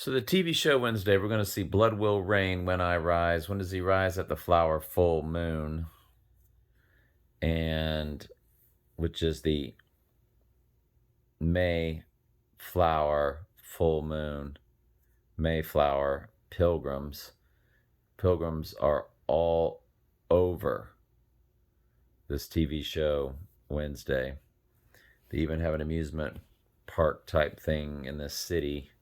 So the TV show Wednesday, we're going to see Blood Will Rain When I Rise. When does he rise? At the flower full moon, and which is the May flower full moon. Mayflower pilgrims. Pilgrims are all over this TV show Wednesday. They even have an amusement park type thing in this city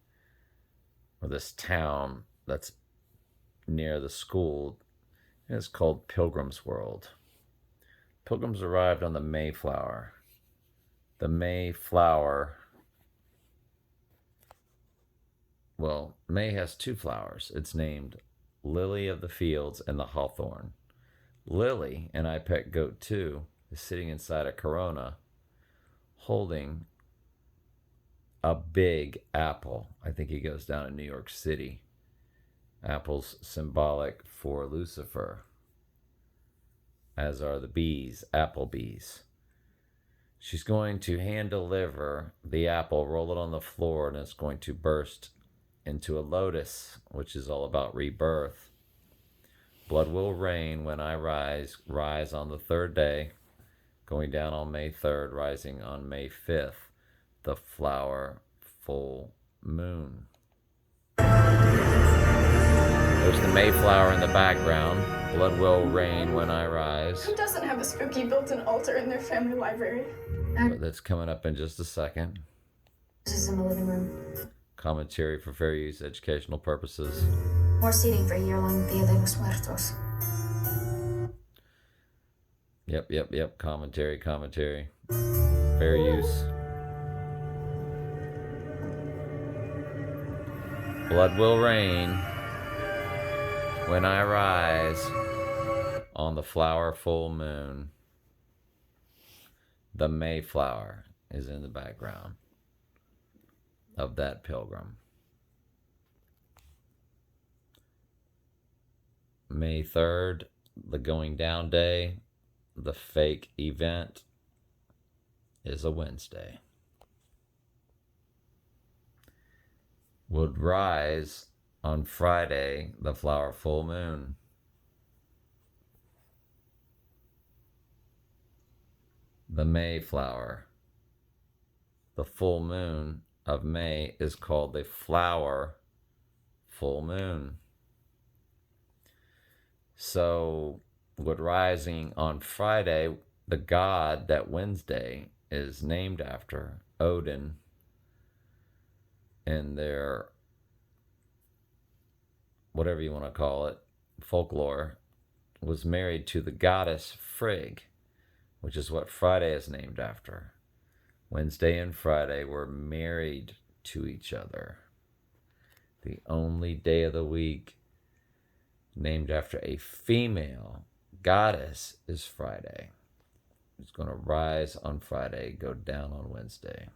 or this town that's near the school. And it's called Pilgrim's World. Pilgrims arrived on the Mayflower. The Mayflower. Well, May has two flowers. It's named Lily of the Fields and the Hawthorn. Lily, and I Pet Goat 2, is sitting inside a Corona holding a big apple. I think he goes down in New York City. Apple's symbolic for Lucifer, as are the bees, apple bees. She's going to hand deliver the apple, roll it on the floor, and it's going to burst into a lotus, which is all about rebirth. Blood will rain when I rise on the third day, going down on May 3rd, rising on May 5th, the flower full moon. There's the Mayflower in the background. Blood will rain when I rise. Who doesn't have a spooky built-in altar in their family library? That's coming up in just a second. This is in the living room. Commentary for fair use, educational purposes. More seating for year-long Dia de los Muertos. Yep. Commentary. Fair use. Blood will rain when I rise on the flower full moon. The Mayflower is in the background of that pilgrim. May 3rd, the going down day, the fake event, is a Wednesday. Would rise on Friday, the flower full moon. The Mayflower. The full moon of May is called the flower full moon. So, would rising on Friday, the god that Wednesday is named after, Odin, in their, whatever you want to call it, folklore, was married to the goddess Frigg, which is what Friday is named after. Wednesday and Friday were married to each other. The only day of the week named after a female goddess is Friday. It's going to rise on Friday, go down on Wednesday.